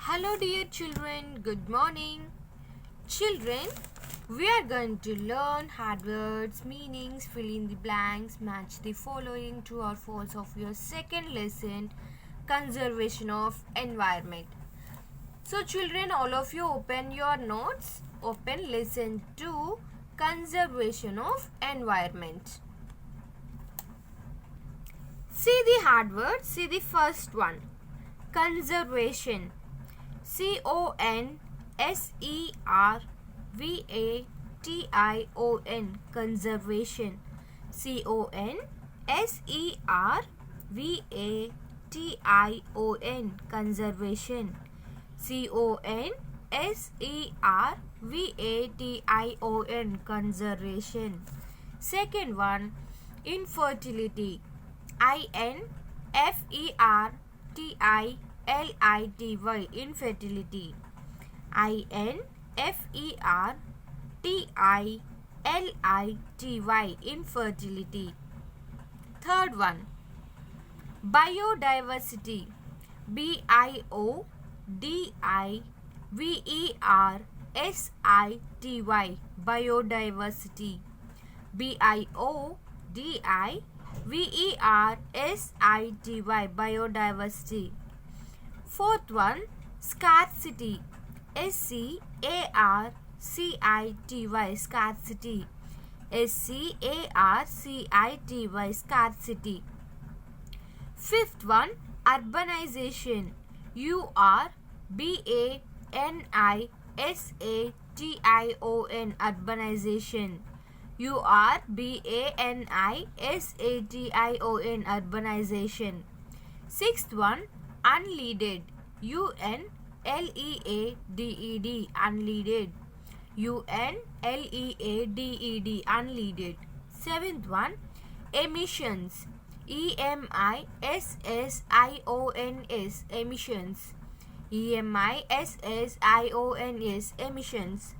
Hello, dear children. Good morning. Children, we are going to learn hard words, meanings, fill in the blanks, match the following true or false of your second lesson, conservation of environment. So, children, all of you open your notes. Open lesson 2, conservation of environment. See the hard words. See the first one. Conservation. CONSERVATION. Conservation. CONSERVATION. Conservation. CONSERVATION. Conservation. Second one, infertility. INFERTILITY. Infertility. INFERTILITY. Infertility. Third one, biodiversity. BIODIVERSITY. Biodiversity. BIODIVERSITY. Biodiversity. Fourth one, scarcity. SCARCITY. Scarcity. SCARCITY. Scarcity. Fifth one, urbanization. URBANISATION. Urbanization. URBANISATION. Urbanization. Sixth one, unleaded. UNLEADED. Unleaded. UNLEADED. Unleaded. Seventh one, emissions. EMISSIONS. Emissions. EMISSIONS. Emissions.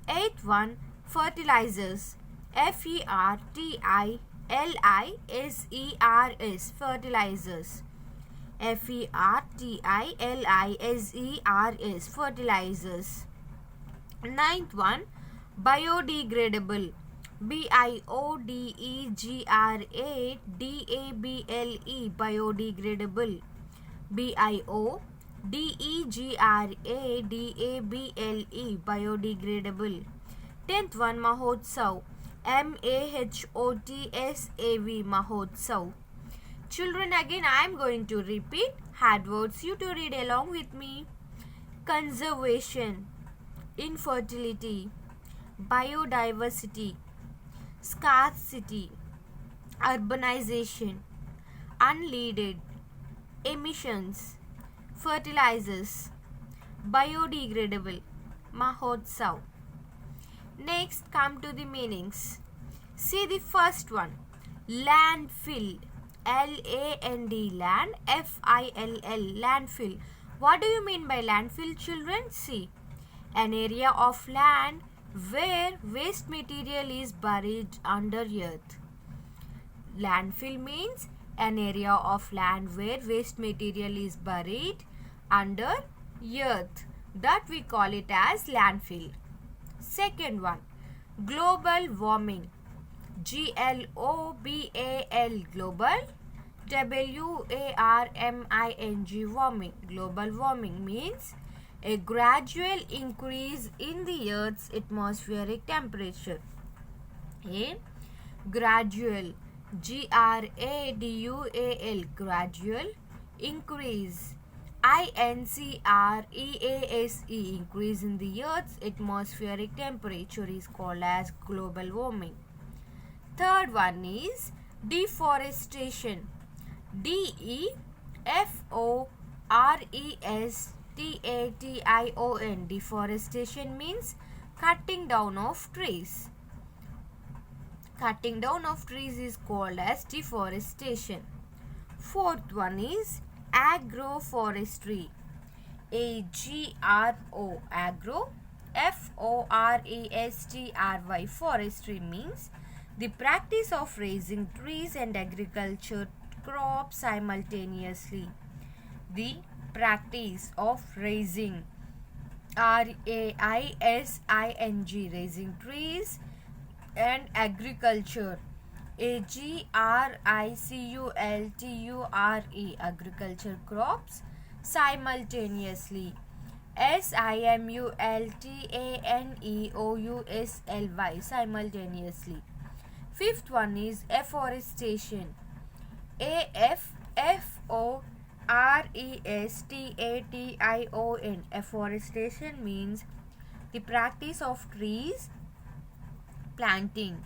Eighth one, fertilizers. FERTILISERS. Fertilizers. FERTILISERS. Fertilizers. Ninth one, biodegradable. BIODEGRADABLE. Biodegradable. BIODEGRADABLE. Biodegradable. Tenth one, Mahotsav. MAHOTSAV. Mahotsav. Children, again I am going to repeat hard words. You to read along with me. Conservation, infertility, biodiversity, scarcity, urbanization, unleaded, emissions, fertilizers, biodegradable, Mahotsav. Next, come to the meanings. See the first one. Landfill. LAND. Land. FILL. Landfill. What do you mean by landfill, children? See, an area of land where waste material is buried under earth. Landfill means an area of land where waste material is buried under earth. That we call it as landfill. Second one, global warming. GLOBAL. Global. WARMING. Warming. Global warming means a gradual increase in the earth's atmospheric temperature. A gradual. GRADUAL. Gradual increase. INCREASE. Increase in the earth's atmospheric temperature is called as global warming. Third one is deforestation. DEFORESTATION. Deforestation means cutting down of trees. Cutting down of trees is called as deforestation. Fourth one is agroforestry. AGRO. Agro. FORESTRY. Forestry means the practice of raising trees and agriculture crops simultaneously. The practice of raising, raising, raising trees, and agriculture, agriculture, agriculture crops simultaneously, simultaneously, simultaneously. Fifth one is afforestation, afforestation. Afforestation means the practice of trees planting.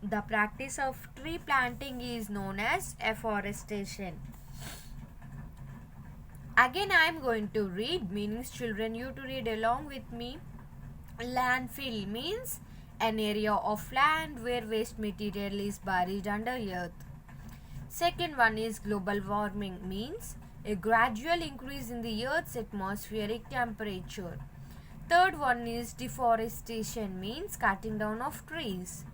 The practice of tree planting is known as afforestation. Again, I am going to read meanings. Children, you to read along with me. Landfill means an area of land where waste material is buried under earth. Second one is global warming, means a gradual increase in the earth's atmospheric temperature. Third one is deforestation, means cutting down of trees.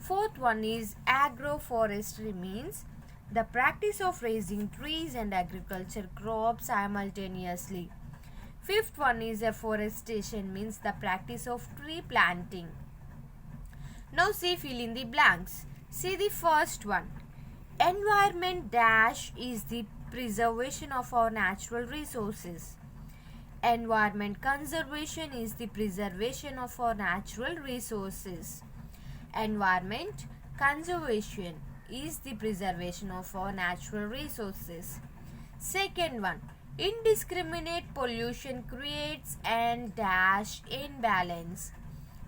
Fourth one is agroforestry, means the practice of raising trees and agriculture crops simultaneously. Fifth one is afforestation, means the practice of tree planting. Now see, fill in the blanks. See the first one. Environment dash is the preservation of our natural resources. Environment conservation is the preservation of our natural resources. Environment conservation is the preservation of our natural resources. Second one, indiscriminate pollution creates an dash imbalance.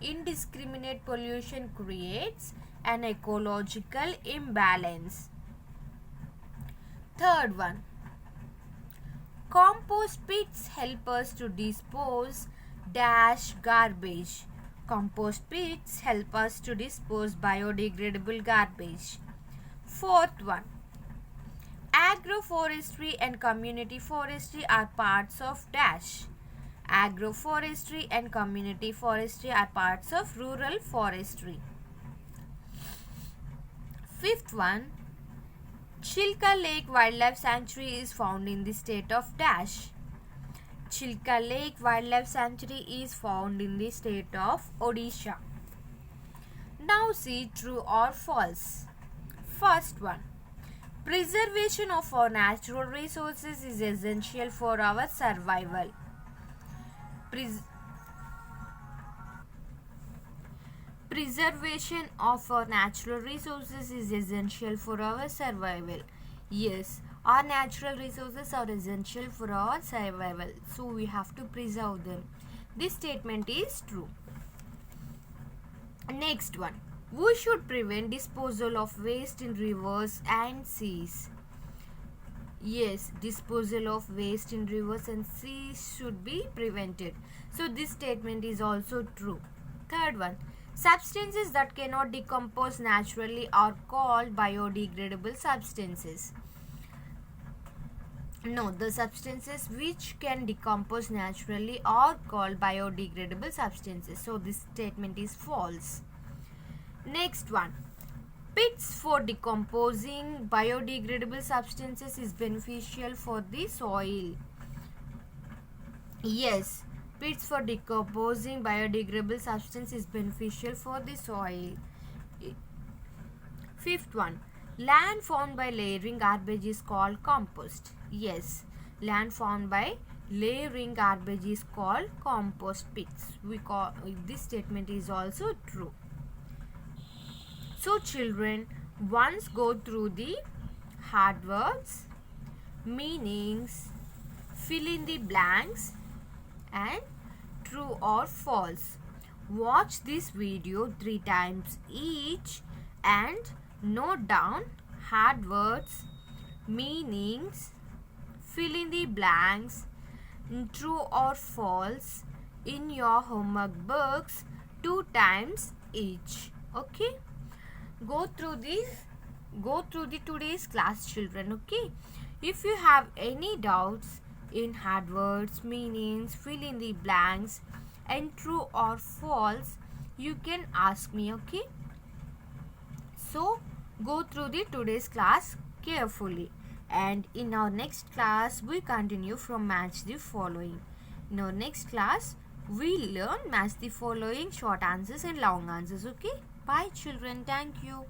Indiscriminate pollution creates an ecological imbalance. Third one, compost pits help us to dispose dash garbage. Compost pits help us to dispose biodegradable garbage. Fourth one, agroforestry and community forestry are parts of dash. Agroforestry and community forestry are parts of rural forestry. Fifth one, Chilka Lake Wildlife Sanctuary is found in the state of dash. Chilka Lake Wildlife Sanctuary is found in the state of Odisha. Now see true or false. First one, preservation of our natural resources is essential for our survival. Preservation of our natural resources is essential for our survival. Yes, our natural resources are essential for our survival, so we have to preserve them. This statement is true. Next one, we should prevent disposal of waste in rivers and seas. Yes, disposal of waste in rivers and seas should be prevented. So this statement is also true. Third one, substances that cannot decompose naturally are called biodegradable substances. No, the substances which can decompose naturally are called biodegradable substances. So this statement is false. Next one, pits for decomposing biodegradable substances is beneficial for the soil. Yes, pits for decomposing biodegradable substance is beneficial for the soil. Fifth one, land formed by layering garbage is called compost. Yes, land formed by layering garbage is called compost pits. This statement is also true. So children, once go through the hard words, meanings, fill in the blanks and true or false. Watch this video 3 times each and note down hard words, meanings, fill in the blanks, true or false in your homework books 2 times each. Okay? Go through the today's class, children. Okay? If you have any doubts in hard words, meanings, fill in the blanks and true or false, you can ask me. Okay? So go through the today's class carefully. and in our next class we continue from match the following. In our next class we learn match the following, short answers and long answers. Okay, bye children, thank you.